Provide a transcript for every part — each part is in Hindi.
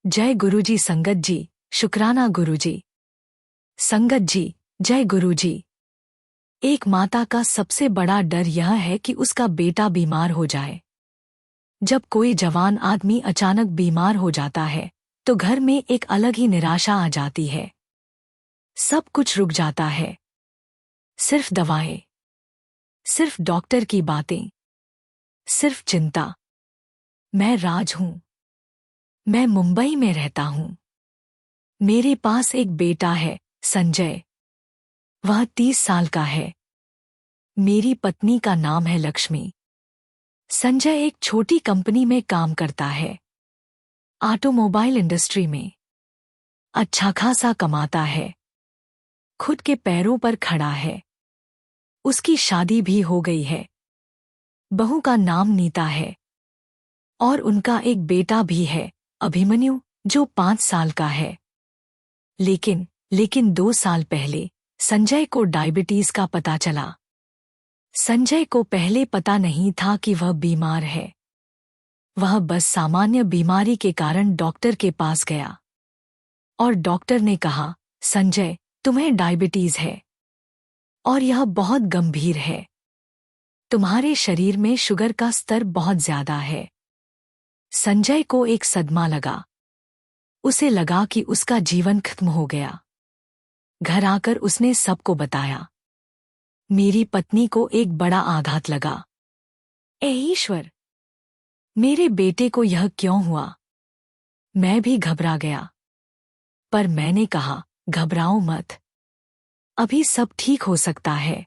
जय गुरुजी। संगत जी, शुक्राना गुरुजी। संगत जी, जय गुरुजी। एक माता का सबसे बड़ा डर यह है कि उसका बेटा बीमार हो जाए। जब कोई जवान आदमी अचानक बीमार हो जाता है तो घर में एक अलग ही निराशा आ जाती है। सब कुछ रुक जाता है। सिर्फ दवाएं, सिर्फ डॉक्टर की बातें, सिर्फ चिंता। मैं राज हूं। मैं मुंबई में रहता हूं। मेरे पास एक बेटा है, संजय। वह 30 साल का है। मेरी पत्नी का नाम है लक्ष्मी। संजय एक छोटी कंपनी में काम करता है, ऑटोमोबाइल इंडस्ट्री में। अच्छा खासा कमाता है, खुद के पैरों पर खड़ा है। उसकी शादी भी हो गई है। बहू का नाम नीता है और उनका एक बेटा भी है, अभिमन्यु, जो 5 साल का है। लेकिन 2 साल पहले संजय को डायबिटीज का पता चला। संजय को पहले पता नहीं था कि वह बीमार है। वह बस सामान्य बीमारी के कारण डॉक्टर के पास गया और डॉक्टर ने कहा, संजय, तुम्हें डायबिटीज है और यह बहुत गंभीर है। तुम्हारे शरीर में शुगर का स्तर बहुत ज्यादा है। संजय को एक सदमा लगा। उसे लगा कि उसका जीवन खत्म हो गया। घर आकर उसने सबको बताया। मेरी पत्नी को एक बड़ा आघात लगा। ए ईश्वर, मेरे बेटे को यह क्यों हुआ? मैं भी घबरा गया। पर मैंने कहा, घबराओ मत, अभी सब ठीक हो सकता है।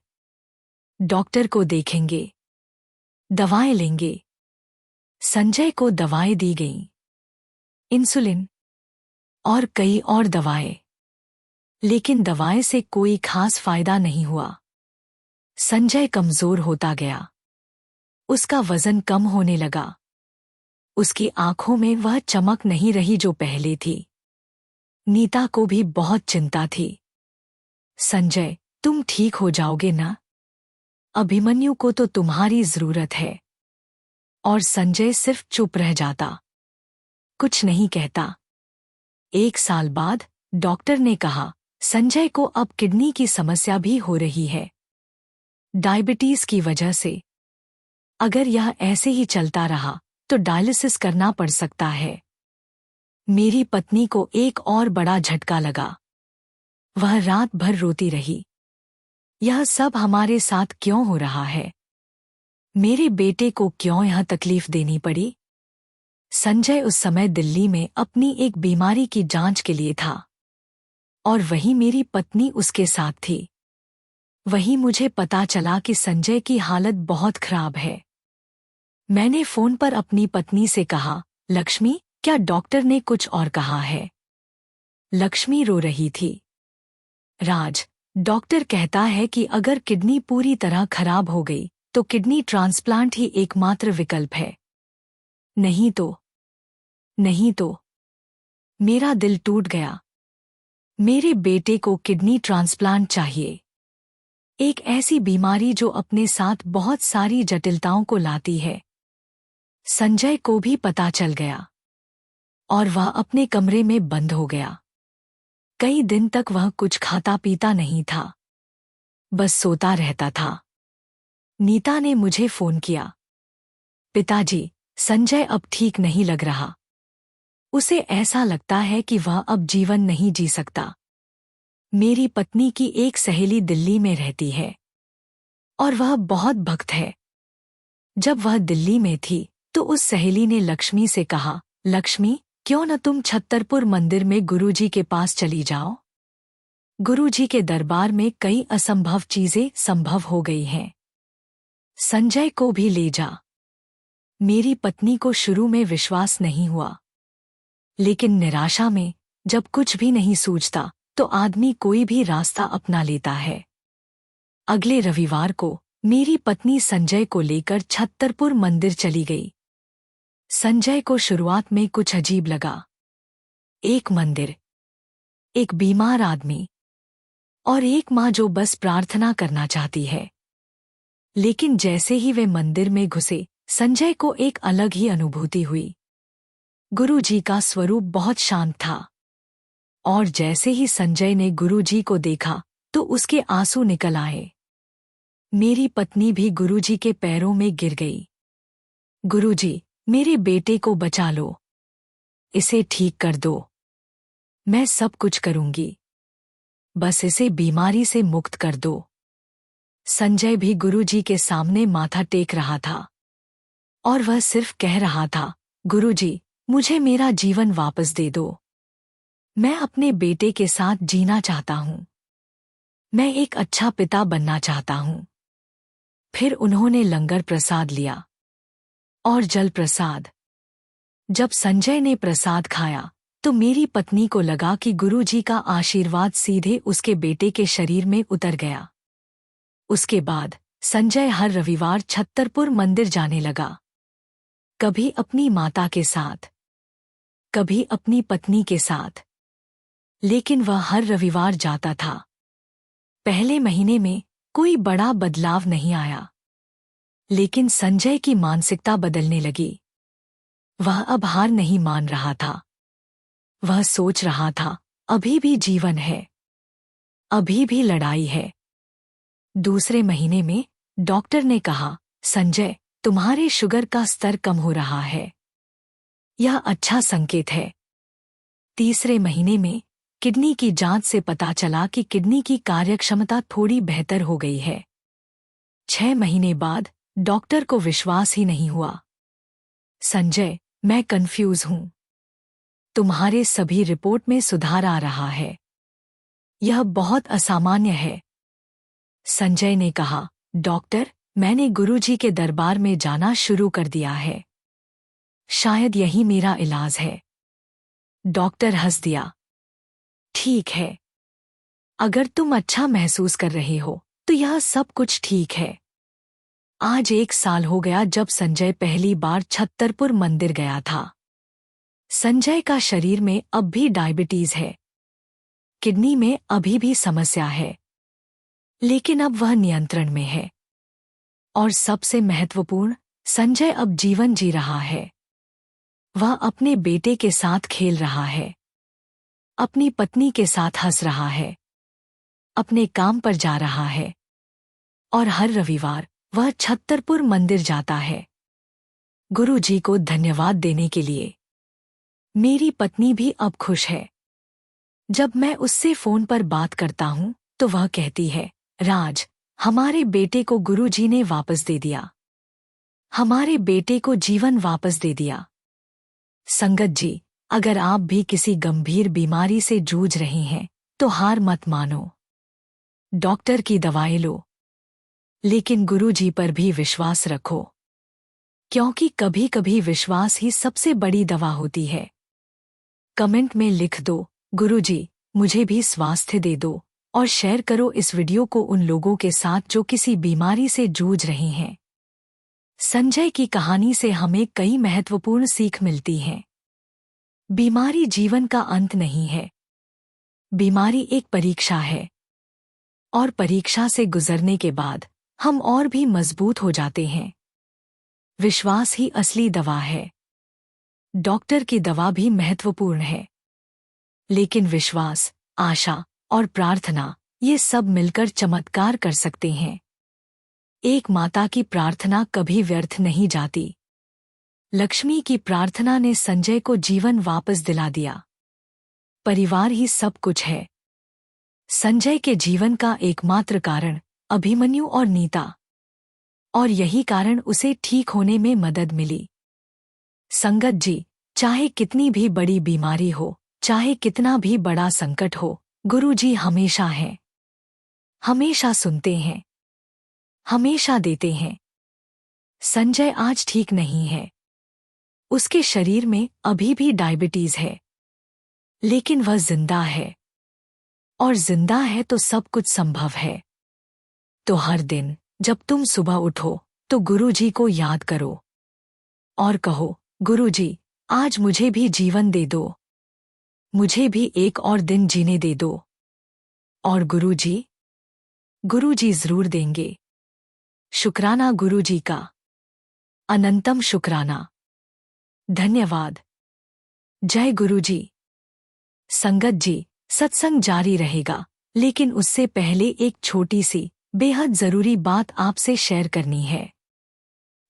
डॉक्टर को देखेंगे, दवाएं लेंगे। संजय को दवाएं दी गईं, इंसुलिन और कई और दवाएं। लेकिन दवाएं से कोई खास फायदा नहीं हुआ। संजय कमजोर होता गया। उसका वजन कम होने लगा। उसकी आंखों में वह चमक नहीं रही जो पहले थी। नीता को भी बहुत चिंता थी। संजय, तुम ठीक हो जाओगे ना? अभिमन्यु को तो तुम्हारी जरूरत है। और संजय सिर्फ चुप रह जाता, कुछ नहीं कहता। 1 साल बाद डॉक्टर ने कहा, संजय को अब किडनी की समस्या भी हो रही है, डायबिटीज की वजह से। अगर यह ऐसे ही चलता रहा तो डायलिसिस करना पड़ सकता है। मेरी पत्नी को एक और बड़ा झटका लगा। वह रात भर रोती रही। यह सब हमारे साथ क्यों हो रहा है? मेरे बेटे को क्यों यह तकलीफ देनी पड़ी? संजय उस समय दिल्ली में अपनी एक बीमारी की जांच के लिए था और वहीं मेरी पत्नी उसके साथ थी। वहीं मुझे पता चला कि संजय की हालत बहुत खराब है। मैंने फोन पर अपनी पत्नी से कहा, लक्ष्मी, क्या डॉक्टर ने कुछ और कहा है? लक्ष्मी रो रही थी। राज, डॉक्टर कहता है कि अगर किडनी पूरी तरह खराब हो गई तो किडनी ट्रांसप्लांट ही एकमात्र विकल्प है। नहीं तो। मेरा दिल टूट गया। मेरे बेटे को किडनी ट्रांसप्लांट चाहिए। एक ऐसी बीमारी जो अपने साथ बहुत सारी जटिलताओं को लाती है। संजय को भी पता चल गया और वह अपने कमरे में बंद हो गया। कई दिन तक वह कुछ खाता पीता नहीं था, बस सोता रहता था। नीता ने मुझे फोन किया, पिताजी, संजय अब ठीक नहीं लग रहा। उसे ऐसा लगता है कि वह अब जीवन नहीं जी सकता। मेरी पत्नी की एक सहेली दिल्ली में रहती है और वह बहुत भक्त है। जब वह दिल्ली में थी तो उस सहेली ने लक्ष्मी से कहा, लक्ष्मी, क्यों न तुम छत्तरपुर मंदिर में गुरुजी के पास चली जाओ? गुरुजी के दरबार में कई असंभव चीजें संभव हो गई हैं। संजय को भी ले जा। मेरी पत्नी को शुरू में विश्वास नहीं हुआ, लेकिन निराशा में जब कुछ भी नहीं सूझता तो आदमी कोई भी रास्ता अपना लेता है। अगले रविवार को मेरी पत्नी संजय को लेकर छत्तरपुर मंदिर चली गई। संजय को शुरुआत में कुछ अजीब लगा। एक मंदिर, एक बीमार आदमी और एक माँ जो बस प्रार्थना करना चाहती है। लेकिन जैसे ही वे मंदिर में घुसे, संजय को एक अलग ही अनुभूति हुई। गुरुजी का स्वरूप बहुत शांत था। और जैसे ही संजय ने गुरुजी को देखा तो उसके आंसू निकल आए। मेरी पत्नी भी गुरुजी के पैरों में गिर गई। गुरुजी, मेरे बेटे को बचा लो। इसे ठीक कर दो। मैं सब कुछ करूंगी। बस इसे बीमारी से मुक्त कर दो। संजय भी गुरुजी के सामने माथा टेक रहा था और वह सिर्फ कह रहा था, गुरुजी, मुझे मेरा जीवन वापस दे दो। मैं अपने बेटे के साथ जीना चाहता हूं। मैं एक अच्छा पिता बनना चाहता हूं। फिर उन्होंने लंगर प्रसाद लिया और जल प्रसाद। जब संजय ने प्रसाद खाया तो मेरी पत्नी को लगा कि गुरुजी का आशीर्वाद सीधे उसके बेटे के शरीर में उतर गया। उसके बाद संजय हर रविवार छत्तरपुर मंदिर जाने लगा। कभी अपनी माता के साथ, कभी अपनी पत्नी के साथ, लेकिन वह हर रविवार जाता था। पहले महीने में कोई बड़ा बदलाव नहीं आया, लेकिन संजय की मानसिकता बदलने लगी। वह अब हार नहीं मान रहा था। वह सोच रहा था, अभी भी जीवन है, अभी भी लड़ाई है। दूसरे महीने में डॉक्टर ने कहा, संजय, तुम्हारे शुगर का स्तर कम हो रहा है। यह अच्छा संकेत है। तीसरे महीने में किडनी की जांच से पता चला कि किडनी की कार्यक्षमता थोड़ी बेहतर हो गई है। 6 महीने बाद डॉक्टर को विश्वास ही नहीं हुआ। संजय, मैं कंफ्यूज हूं। तुम्हारे सभी रिपोर्ट में सुधार आ रहा है। यह बहुत असामान्य है। संजय ने कहा, डॉक्टर, मैंने गुरुजी के दरबार में जाना शुरू कर दिया है। शायद यही मेरा इलाज है। डॉक्टर हंस दिया। ठीक है। अगर तुम अच्छा महसूस कर रहे हो तो यह सब कुछ ठीक है। आज 1 साल हो गया जब संजय पहली बार छत्तरपुर मंदिर गया था। संजय का शरीर में अब भी डायबिटीज है। किडनी में अभी भी समस्या है, लेकिन अब वह नियंत्रण में है। और सबसे महत्वपूर्ण, संजय अब जीवन जी रहा है। वह अपने बेटे के साथ खेल रहा है, अपनी पत्नी के साथ हंस रहा है, अपने काम पर जा रहा है और हर रविवार वह छत्तरपुर मंदिर जाता है गुरुजी को धन्यवाद देने के लिए। मेरी पत्नी भी अब खुश है। जब मैं उससे फोन पर बात करता हूं तो वह कहती है, राज, हमारे बेटे को गुरुजी ने वापस दे दिया। हमारे बेटे को जीवन वापस दे दिया। संगत जी, अगर आप भी किसी गंभीर बीमारी से जूझ रहे हैं तो हार मत मानो। डॉक्टर की दवाएं लो, लेकिन गुरुजी पर भी विश्वास रखो, क्योंकि कभी कभी विश्वास ही सबसे बड़ी दवा होती है। कमेंट में लिख दो, गुरुजी, मुझे भी स्वास्थ्य दे दो, और शेयर करो इस वीडियो को उन लोगों के साथ जो किसी बीमारी से जूझ रहे हैं। संजय की कहानी से हमें कई महत्वपूर्ण सीख मिलती हैं। बीमारी जीवन का अंत नहीं है। बीमारी एक परीक्षा है, और परीक्षा से गुजरने के बाद हम और भी मजबूत हो जाते हैं। विश्वास ही असली दवा है। डॉक्टर की दवा भी महत्वपूर्ण है, लेकिन विश्वास, आशा और प्रार्थना, ये सब मिलकर चमत्कार कर सकते हैं। एक माता की प्रार्थना कभी व्यर्थ नहीं जाती। लक्ष्मी की प्रार्थना ने संजय को जीवन वापस दिला दिया। परिवार ही सब कुछ है। संजय के जीवन का एकमात्र कारण अभिमन्यु और नीता, और यही कारण उसे ठीक होने में मदद मिली। संगत जी, चाहे कितनी भी बड़ी बीमारी हो, चाहे कितना भी बड़ा संकट हो, गुरुजी हमेशा हैं। हमेशा सुनते हैं, हमेशा देते हैं। संजय आज ठीक नहीं है। उसके शरीर में अभी भी डायबिटीज है, लेकिन वह जिंदा है, और जिंदा है तो सब कुछ संभव है। तो हर दिन जब तुम सुबह उठो तो गुरुजी को याद करो और कहो, गुरुजी, आज मुझे भी जीवन दे दो। मुझे भी एक और दिन जीने दे दो। और गुरुजी जरूर देंगे। शुक्राना गुरुजी का, अनंतम शुक्राना। धन्यवाद। जय गुरुजी। संगत जी, सत्संग जारी रहेगा, लेकिन उससे पहले एक छोटी सी बेहद जरूरी बात आपसे शेयर करनी है।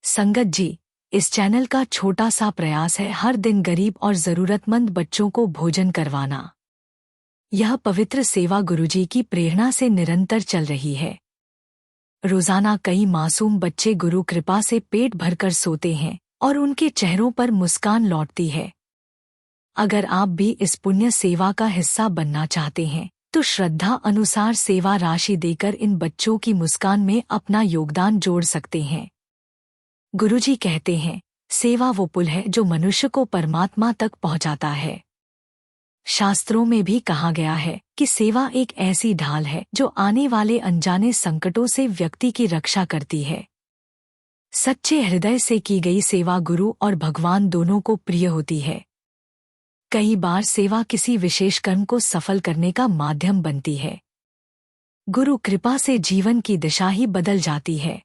संगत जी, इस चैनल का छोटा सा प्रयास है हर दिन गरीब और जरूरतमंद बच्चों को भोजन करवाना। यह पवित्र सेवा गुरुजी की प्रेरणा से निरंतर चल रही है। रोजाना कई मासूम बच्चे गुरु कृपा से पेट भरकर सोते हैं और उनके चेहरों पर मुस्कान लौटती है। अगर आप भी इस पुण्य सेवा का हिस्सा बनना चाहते हैं तो श्रद्धा अनुसार सेवा राशि देकर इन बच्चों की मुस्कान में अपना योगदान जोड़ सकते हैं। गुरुजी कहते हैं, सेवा वो पुल है जो मनुष्य को परमात्मा तक पहुंचाता है। शास्त्रों में भी कहा गया है कि सेवा एक ऐसी ढाल है जो आने वाले अनजाने संकटों से व्यक्ति की रक्षा करती है। सच्चे हृदय से की गई सेवा गुरु और भगवान दोनों को प्रिय होती है। कई बार सेवा किसी विशेष कर्म को सफल करने का माध्यम बनती है। गुरु कृपा से जीवन की दिशा ही बदल जाती है।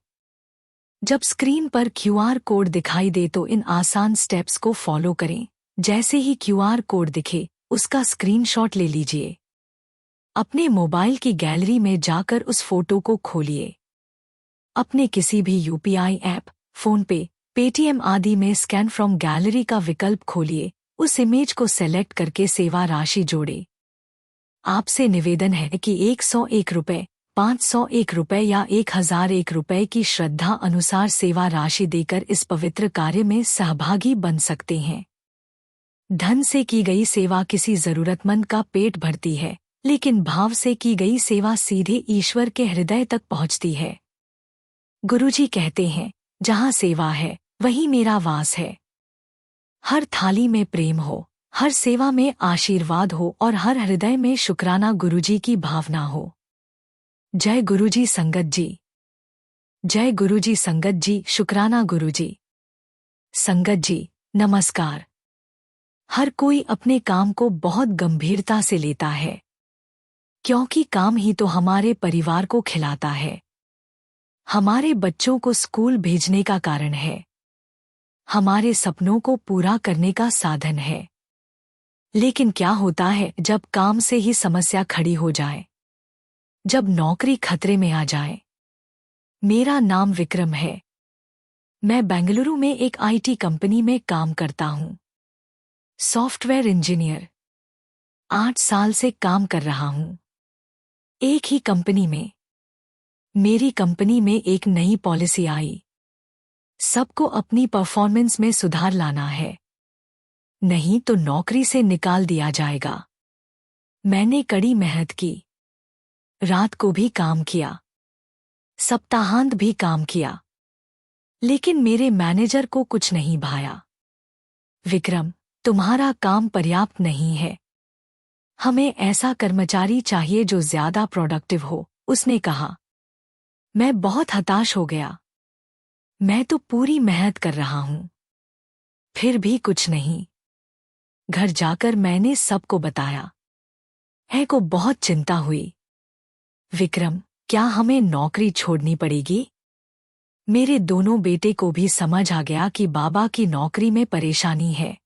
जब स्क्रीन पर क्यूआर कोड दिखाई दे तो इन आसान स्टेप्स को फॉलो करें। जैसे ही क्यूआर कोड दिखे, उसका स्क्रीनशॉट ले लीजिए। अपने मोबाइल की गैलरी में जाकर उस फोटो को खोलिए। अपने किसी भी यूपीआई ऐप, फोनपे, पेटीएम आदि में स्कैन फ्रॉम गैलरी का विकल्प खोलिए। उस इमेज को सेलेक्ट करके सेवा राशि जोड़े। आपसे निवेदन है कि 101 रुपये, 501 रुपये या 1001 रुपये की श्रद्धा अनुसार सेवा राशि देकर इस पवित्र कार्य में सहभागी बन सकते हैं। धन से की गई सेवा किसी जरूरतमंद का पेट भरती है, लेकिन भाव से की गई सेवा सीधे ईश्वर के हृदय तक पहुंचती है। गुरुजी कहते हैं, जहां सेवा है वहीं मेरा वास है। हर थाली में प्रेम हो, हर सेवा में आशीर्वाद हो और हर हृदय में शुक्राना गुरुजी की भावना हो। जय गुरुजी संगत जी। जय गुरुजी संगत जी। शुक्राना गुरुजी। संगत जी, नमस्कार। हर कोई अपने काम को बहुत गंभीरता से लेता है, क्योंकि काम ही तो हमारे परिवार को खिलाता है, हमारे बच्चों को स्कूल भेजने का कारण है, हमारे सपनों को पूरा करने का साधन है। लेकिन क्या होता है जब काम से ही समस्या खड़ी हो जाए, जब नौकरी खतरे में आ जाए? मेरा नाम विक्रम है। मैं बेंगलुरु में एक आईटी कंपनी में काम करता हूं। Software engineer. 8 साल से काम कर रहा हूं एक ही कंपनी में। मेरी कंपनी में एक नई पॉलिसी आई, सबको अपनी परफॉर्मेंस में सुधार लाना है, नहीं तो नौकरी से निकाल दिया जाएगा। मैंने कड़ी मेहनत की, रात को भी काम किया, सप्ताहांत भी काम किया, लेकिन मेरे मैनेजर को कुछ नहीं भाया। विक्रम, तुम्हारा काम पर्याप्त नहीं है, हमें ऐसा कर्मचारी चाहिए जो ज्यादा प्रोडक्टिव हो, उसने कहा। मैं बहुत हताश हो गया। मैं तो पूरी मेहनत कर रहा हूं, फिर भी कुछ नहीं। घर जाकर मैंने सबको बताया। है को बहुत चिंता हुई। विक्रम, क्या हमें नौकरी छोड़नी पड़ेगी? मेरे दोनों बेटे को भी समझ आ गया कि बाबा की नौकरी में परेशानी है।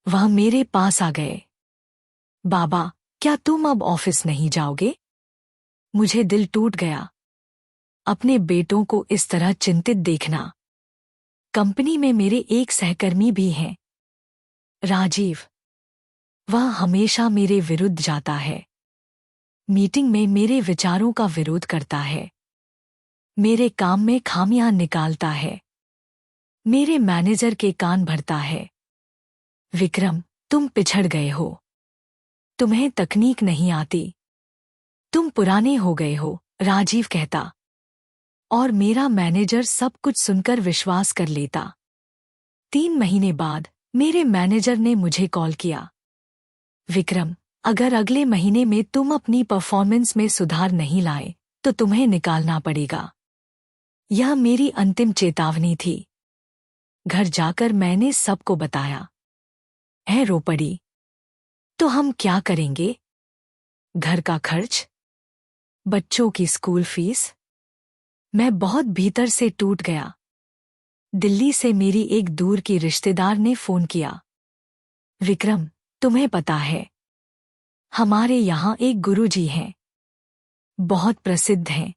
वह मेरे पास आ गए। बाबा, क्या तुम अब ऑफिस नहीं जाओगे? मुझे दिल टूट गया अपने बेटों को इस तरह चिंतित देखना। कंपनी में मेरे एक सहकर्मी भी हैं, राजीव। वह हमेशा मेरे विरुद्ध जाता है, मीटिंग में मेरे विचारों का विरोध करता है, मेरे काम में खामियां निकालता है, मेरे मैनेजर के कान भरता है। विक्रम, तुम पिछड़ गए हो, तुम्हें तकनीक नहीं आती, तुम पुराने हो गए हो, राजीव कहता। और मेरा मैनेजर सब कुछ सुनकर विश्वास कर लेता। 3 महीने बाद मेरे मैनेजर ने मुझे कॉल किया। विक्रम, अगर अगले महीने में तुम अपनी परफॉर्मेंस में सुधार नहीं लाए तो तुम्हें निकालना पड़ेगा। यह मेरी अंतिम चेतावनी थी। घर जाकर मैंने सबको बताया। है रो पड़ी। तो हम क्या करेंगे? घर का खर्च, बच्चों की स्कूल फीस। मैं बहुत भीतर से टूट गया। दिल्ली से मेरी एक दूर की रिश्तेदार ने फोन किया। विक्रम, तुम्हें पता है, हमारे यहाँ एक गुरुजी हैं, बहुत प्रसिद्ध हैं।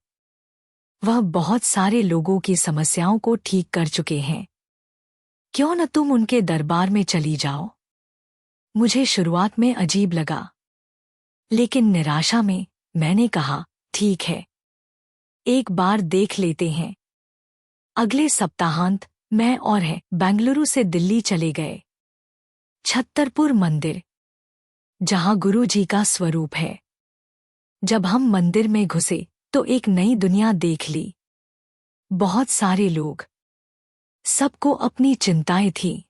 वह बहुत सारे लोगों की समस्याओं को ठीक कर चुके हैं। क्यों न तुम उनके दरबार में चली जाओ? मुझे शुरुआत में अजीब लगा, लेकिन निराशा में मैंने कहा, ठीक है, एक बार देख लेते हैं। अगले सप्ताहांत मैं और है बेंगलुरु से दिल्ली चले गए। छत्तरपुर मंदिर, जहां गुरु जी का स्वरूप है। जब हम मंदिर में घुसे तो एक नई दुनिया देख ली। बहुत सारे लोग, सबको अपनी चिंताएं थीं,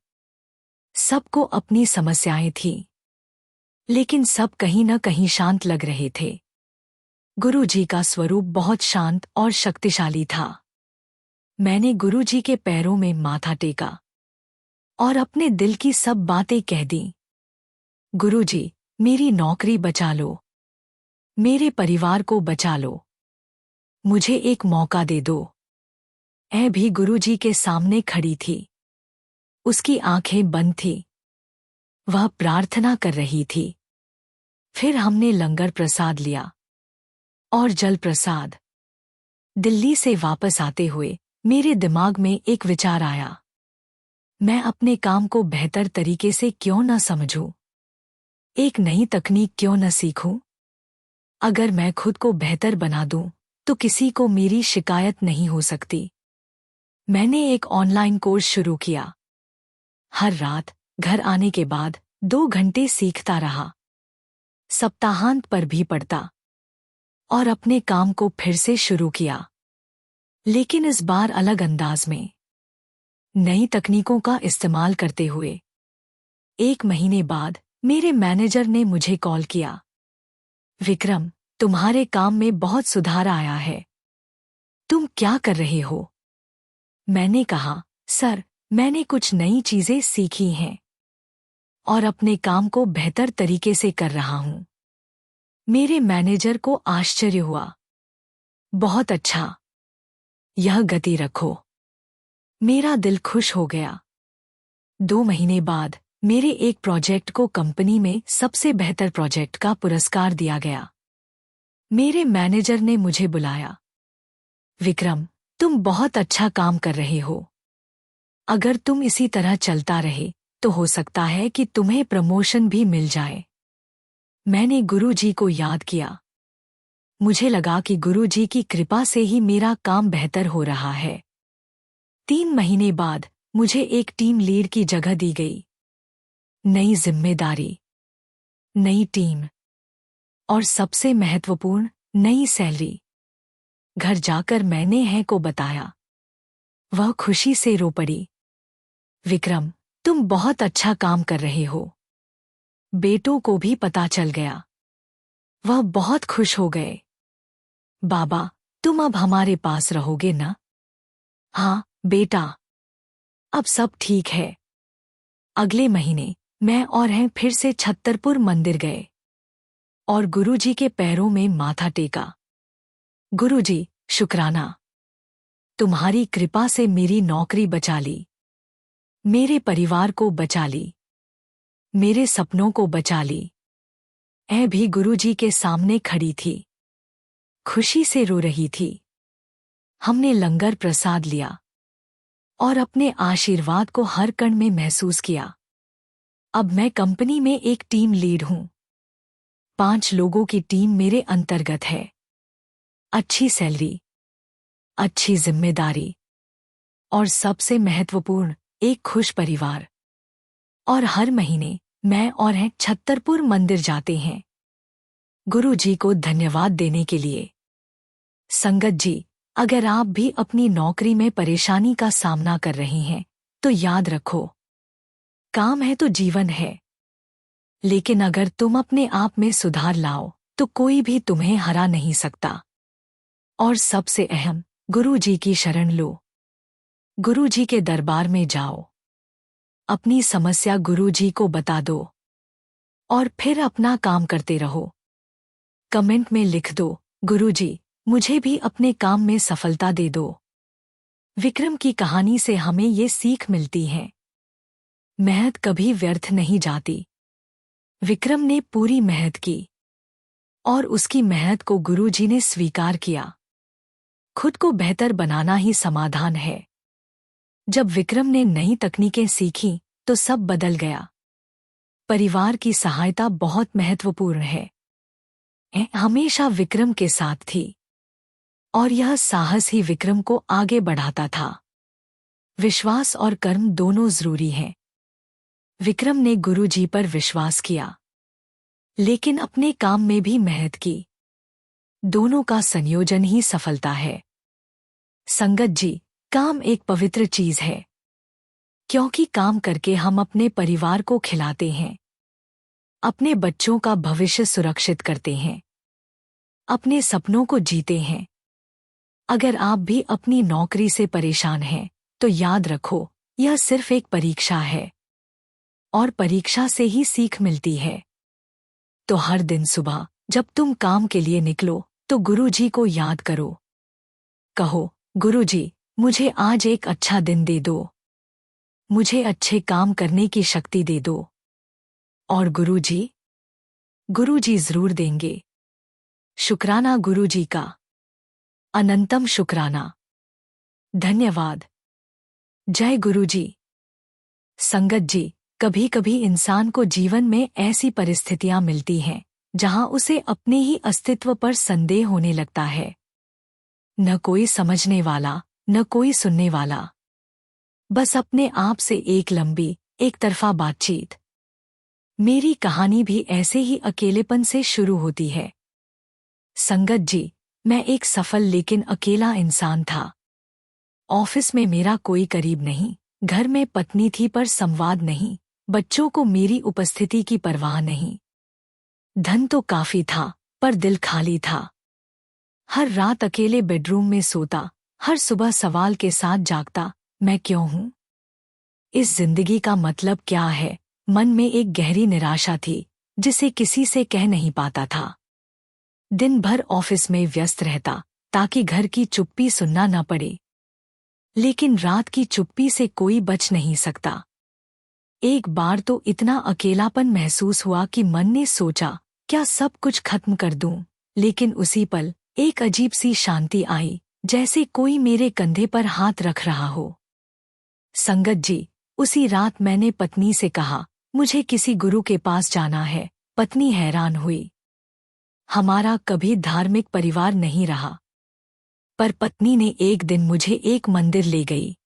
सबको अपनी समस्याएं थीं, लेकिन सब कहीं न कहीं शांत लग रहे थे। गुरु जी का स्वरूप बहुत शांत और शक्तिशाली था। मैंने गुरु जी के पैरों में माथा टेका और अपने दिल की सब बातें कह दी। गुरु जी, मेरी नौकरी बचा लो, मेरे परिवार को बचा लो, मुझे एक मौका दे दो। मैं भी गुरु जी के सामने खड़ी थी। उसकी आंखें बंद थीं। वह प्रार्थना कर रही थी। फिर हमने लंगर प्रसाद लिया और जल प्रसाद। दिल्ली से वापस आते हुए मेरे दिमाग में एक विचार आया, मैं अपने काम को बेहतर तरीके से क्यों न समझूं? एक नई तकनीक क्यों न सीखूं? अगर मैं खुद को बेहतर बना दूं, तो किसी को मेरी शिकायत नहीं हो सकती। मैंने एक ऑनलाइन कोर्स शुरू किया। हर रात घर आने के बाद 2 घंटे सीखता रहा। सप्ताहांत पर भी पढ़ता और अपने काम को फिर से शुरू किया, लेकिन इस बार अलग अंदाज में, नई तकनीकों का इस्तेमाल करते हुए। 1 महीने बाद मेरे मैनेजर ने मुझे कॉल किया, विक्रम, तुम्हारे काम में बहुत सुधार आया है। तुम क्या कर रहे हो? मैंने कहा, सर, मैंने कुछ नई चीजें सीखी हैं और अपने काम को बेहतर तरीके से कर रहा हूं। मेरे मैनेजर को आश्चर्य हुआ। बहुत अच्छा, यह गति रखो। मेरा दिल खुश हो गया। 2 महीने बाद मेरे एक प्रोजेक्ट को कंपनी में सबसे बेहतर प्रोजेक्ट का पुरस्कार दिया गया। मेरे मैनेजर ने मुझे बुलाया, विक्रम, तुम बहुत अच्छा काम कर रहे हो। अगर तुम इसी तरह चलता रहे तो हो सकता है कि तुम्हें प्रमोशन भी मिल जाए। मैंने गुरुजी को याद किया। मुझे लगा कि गुरुजी की कृपा से ही मेरा काम बेहतर हो रहा है। 3 महीने बाद मुझे एक टीम लीड की जगह दी गई। नई जिम्मेदारी, नई टीम और सबसे महत्वपूर्ण, नई सैलरी। घर जाकर मैंने है को बताया। वह खुशी से रो पड़ी। विक्रम, तुम बहुत अच्छा काम कर रहे हो। बेटों को भी पता चल गया। वह बहुत खुश हो गए। बाबा, तुम अब हमारे पास रहोगे ना? हाँ बेटा, अब सब ठीक है। अगले महीने मैं और हैं फिर से छत्तरपुर मंदिर गए और गुरुजी के पैरों में माथा टेका। गुरुजी, शुक्राना। तुम्हारी कृपा से मेरी नौकरी बचा ली, मेरे परिवार को बचा ली, मेरे सपनों को बचा ली। मैं भी गुरुजी के सामने खड़ी थी, खुशी से रो रही थी। हमने लंगर प्रसाद लिया और अपने आशीर्वाद को हर कण में महसूस किया। अब मैं कंपनी में एक टीम लीड हूं। 5 लोगों की टीम मेरे अंतर्गत है। अच्छी सैलरी, अच्छी जिम्मेदारी और सबसे महत्वपूर्ण, एक खुश परिवार। और हर महीने मैं और हैं छत्तरपुर मंदिर जाते हैं, गुरु जी को धन्यवाद देने के लिए। संगत जी, अगर आप भी अपनी नौकरी में परेशानी का सामना कर रहे हैं, तो याद रखो, काम है तो जीवन है। लेकिन अगर तुम अपने आप में सुधार लाओ तो कोई भी तुम्हें हरा नहीं सकता। और सबसे अहम, गुरु जी की शरण लो। गुरु जी के दरबार में जाओ, अपनी समस्या गुरु जी को बता दो और फिर अपना काम करते रहो। कमेंट में लिख दो, गुरु जी, मुझे भी अपने काम में सफलता दे दो। विक्रम की कहानी से हमें ये सीख मिलती है, मेहनत कभी व्यर्थ नहीं जाती। विक्रम ने पूरी मेहनत की और उसकी मेहनत को गुरुजी ने स्वीकार किया। खुद को बेहतर बनाना ही समाधान है। जब विक्रम ने नई तकनीकें सीखीं तो सब बदल गया। परिवार की सहायता बहुत महत्वपूर्ण है। हमेशा विक्रम के साथ थी और यह साहस ही विक्रम को आगे बढ़ाता था। विश्वास और कर्म दोनों जरूरी हैं। विक्रम ने गुरुजी पर विश्वास किया, लेकिन अपने काम में भी मेहनत की। दोनों का संयोजन ही सफलता है। संगत जी, काम एक पवित्र चीज है, क्योंकि काम करके हम अपने परिवार को खिलाते हैं, अपने बच्चों का भविष्य सुरक्षित करते हैं, अपने सपनों को जीते हैं। अगर आप भी अपनी नौकरी से परेशान हैं, तो याद रखो, यह सिर्फ एक परीक्षा है और परीक्षा से ही सीख मिलती है। तो हर दिन सुबह जब तुम काम के लिए निकलो तो गुरुजी को याद करो। कहो, गुरुजी, मुझे आज एक अच्छा दिन दे दो, मुझे अच्छे काम करने की शक्ति दे दो। और गुरुजी जरूर देंगे। शुक्राना गुरुजी का, अनंतम शुक्राना। धन्यवाद। जय गुरुजी। संगत जी, कभी कभी इंसान को जीवन में ऐसी परिस्थितियां मिलती हैं जहां उसे अपने ही अस्तित्व पर संदेह होने लगता है। न कोई समझने वाला, न कोई सुनने वाला, बस अपने आप से एक लंबी, एक तरफा बातचीत। मेरी कहानी भी ऐसे ही अकेलेपन से शुरू होती है। संगत जी, मैं एक सफल लेकिन अकेला इंसान था। ऑफिस में मेरा कोई करीब नहीं, घर में पत्नी थी पर संवाद नहीं, बच्चों को मेरी उपस्थिति की परवाह नहीं। धन तो काफी था पर दिल खाली था। हर रात अकेले बेडरूम में सोता, हर सुबह सवाल के साथ जागता, मैं क्यों हूं? इस जिंदगी का मतलब क्या है? मन में एक गहरी निराशा थी जिसे किसी से कह नहीं पाता था। दिन भर ऑफिस में व्यस्त रहता ताकि घर की चुप्पी सुनना न पड़े, लेकिन रात की चुप्पी से कोई बच नहीं सकता। एक बार तो इतना अकेलापन महसूस हुआ कि मन ने सोचा, क्या सब कुछ खत्म कर दूं? लेकिन उसी पल एक अजीब सी शांति आई, जैसे कोई मेरे कंधे पर हाथ रख रहा हो। संगत जी, उसी रात मैंने पत्नी से कहा, मुझे किसी गुरु के पास जाना है। पत्नी हैरान हुई। हमारा कभी धार्मिक परिवार नहीं रहा, पर पत्नी ने एक दिन मुझे एक मंदिर ले गई।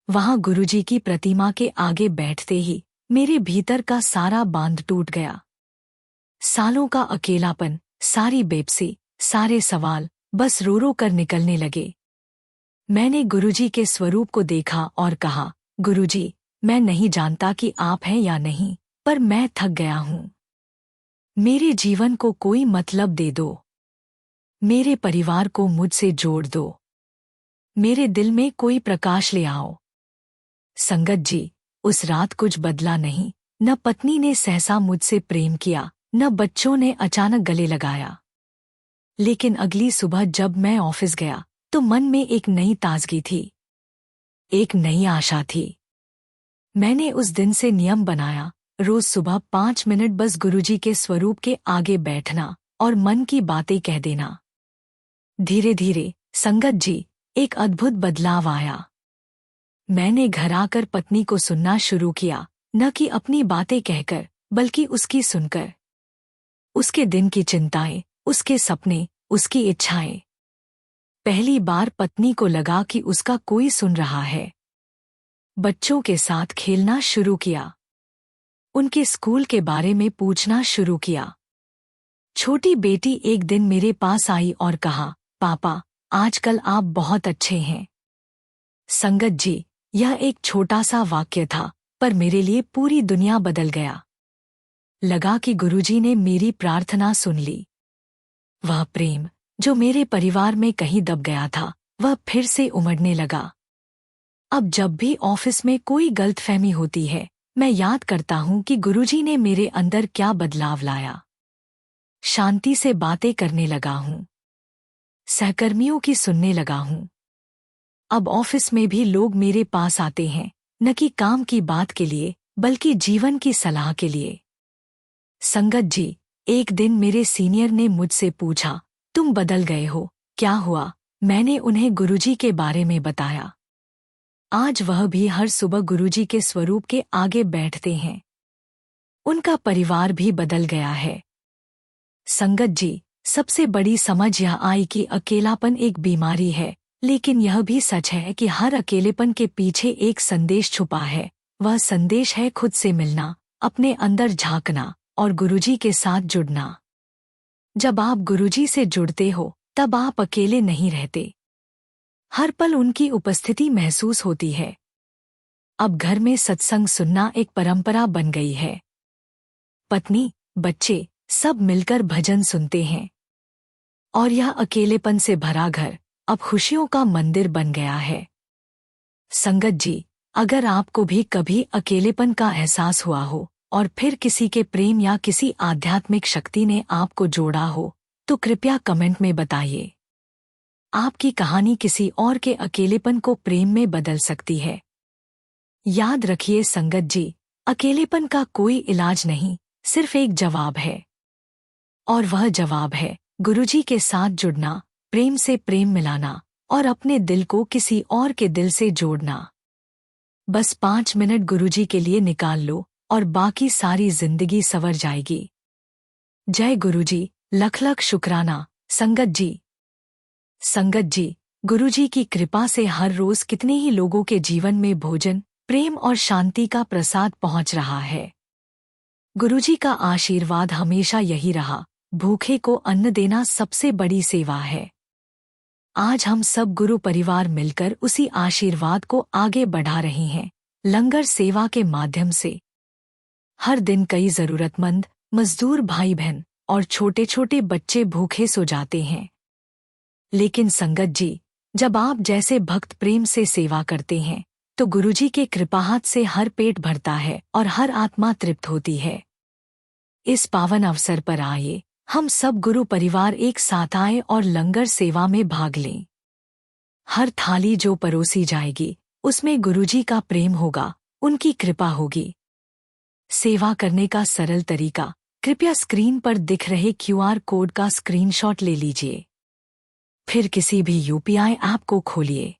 वहां गुरुजी की प्रतिमा के आगे बैठते ही मेरे भीतर का सारा बांध टूट गया। सालों का अकेलापन, सारी बेबसी, सारे सवाल बस रो रो कर निकलने लगे। मैंने गुरुजी के स्वरूप को देखा और कहा, गुरुजी, मैं नहीं जानता कि आप हैं या नहीं, पर मैं थक गया हूं। मेरे जीवन को कोई मतलब दे दो। मेरे परिवार को मुझसे जोड़ दो। मेरे दिल में कोई प्रकाश ले आओ। संगत जी, उस रात कुछ बदला नहीं। न पत्नी ने सहसा मुझसे प्रेम किया, न बच्चों ने अचानक गले लगाया। लेकिन अगली सुबह जब मैं ऑफिस गया तो मन में एक नई ताजगी थी, एक नई आशा थी। मैंने उस दिन से नियम बनाया, रोज सुबह 5 मिनट बस गुरुजी के स्वरूप के आगे बैठना और मन की बातें कह देना। धीरे धीरे संगत जी, एक अद्भुत बदलाव आया। मैंने घर आकर पत्नी को सुनना शुरू किया, न कि अपनी बातें कहकर, बल्कि उसकी सुनकर। उसके दिन की चिंताएं, उसके सपने, उसकी इच्छाएं। पहली बार पत्नी को लगा कि उसका कोई सुन रहा है। बच्चों के साथ खेलना शुरू किया, उनके स्कूल के बारे में पूछना शुरू किया। छोटी बेटी एक दिन मेरे पास आई और कहा, पापा, आजकल आप बहुत अच्छे हैं। संगत जी, यह एक छोटा सा वाक्य था, पर मेरे लिए पूरी दुनिया बदल गया। लगा कि गुरुजी ने मेरी प्रार्थना सुन ली। वह प्रेम जो मेरे परिवार में कहीं दब गया था, वह फिर से उमड़ने लगा। अब जब भी ऑफिस में कोई गलतफहमी होती है, मैं याद करता हूं कि गुरुजी ने मेरे अंदर क्या बदलाव लाया। शांति से बातें करने लगा हूं, सहकर्मियों की सुनने लगा हूं। अब ऑफिस में भी लोग मेरे पास आते हैं, न कि काम की बात के लिए, बल्कि जीवन की सलाह के लिए। संगत जी, एक दिन मेरे सीनियर ने मुझसे पूछा, तुम बदल गए हो, क्या हुआ? मैंने उन्हें गुरुजी के बारे में बताया। आज वह भी हर सुबह गुरुजी के स्वरूप के आगे बैठते हैं। उनका परिवार भी बदल गया है। संगत जी, सबसे बड़ी समझ यह आई कि अकेलापन एक बीमारी है, लेकिन यह भी सच है कि हर अकेलेपन के पीछे एक संदेश छुपा है। वह संदेश है खुद से मिलना, अपने अंदर झांकना और गुरुजी के साथ जुड़ना। जब आप गुरुजी से जुड़ते हो, तब आप अकेले नहीं रहते। हर पल उनकी उपस्थिति महसूस होती है। अब घर में सत्संग सुनना एक परंपरा बन गई है। पत्नी, बच्चे सब मिलकर भजन सुनते हैं और यह अकेलेपन से भरा घर अब खुशियों का मंदिर बन गया है। संगत जी, अगर आपको भी कभी अकेलेपन का एहसास हुआ हो और फिर किसी के प्रेम या किसी आध्यात्मिक शक्ति ने आपको जोड़ा हो, तो कृपया कमेंट में बताइए। आपकी कहानी किसी और के अकेलेपन को प्रेम में बदल सकती है। याद रखिए संगत जी, अकेलेपन का कोई इलाज नहीं, सिर्फ एक जवाब है। और वह जवाब है गुरुजी के साथ जुड़ना, प्रेम से प्रेम मिलाना और अपने दिल को किसी और के दिल से जोड़ना। बस 5 मिनट गुरुजी के लिए निकाल लो और बाकी सारी जिंदगी संवर जाएगी। जय गुरुजी, लख लख शुक्राना। संगत जी, संगत जी, गुरुजी की कृपा से हर रोज कितने ही लोगों के जीवन में भोजन, प्रेम और शांति का प्रसाद पहुंच रहा है। गुरुजी का आशीर्वाद हमेशा यही रहा, भूखे को अन्न देना सबसे बड़ी सेवा है। आज हम सब गुरु परिवार मिलकर उसी आशीर्वाद को आगे बढ़ा रहे हैं, लंगर सेवा के माध्यम से। हर दिन कई जरूरतमंद, मजदूर भाई बहन और छोटे छोटे बच्चे भूखे सो जाते हैं। लेकिन संगत जी, जब आप जैसे भक्त प्रेम से सेवा करते हैं, तो गुरुजी के कृपाहाथ से हर पेट भरता है और हर आत्मा तृप्त होती है। इस पावन अवसर पर आइए, हम सब गुरु परिवार एक साथ आए और लंगर सेवा में भाग लें। हर थाली जो परोसी जाएगी, उसमें गुरुजी का प्रेम होगा, उनकी कृपा होगी। सेवा करने का सरल तरीका, कृपया स्क्रीन पर दिख रहे QR कोड का स्क्रीनशॉट ले लीजिए। फिर किसी भी UPI ऐप को खोलिए।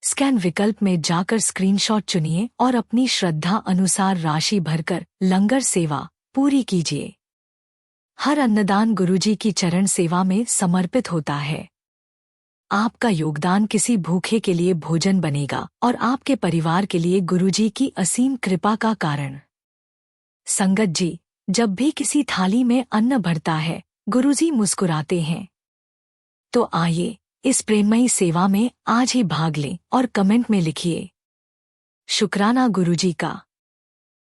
स्कैन विकल्प में जाकर स्क्रीनशॉट चुनिए और अपनी श्रद्धा अनुसार राशि भरकर लंगर सेवा पूरी कीजिए। हर अन्नदान गुरुजी की चरण सेवा में समर्पित होता है। आपका योगदान किसी भूखे के लिए भोजन बनेगा और आपके परिवार के लिए गुरुजी की असीम कृपा का कारण। संगत जी, जब भी किसी थाली में अन्न भरता है, गुरुजी मुस्कुराते हैं। तो आइए, इस प्रेममयी सेवा में आज ही भाग लें और कमेंट में लिखिए, शुक्राना गुरुजी का।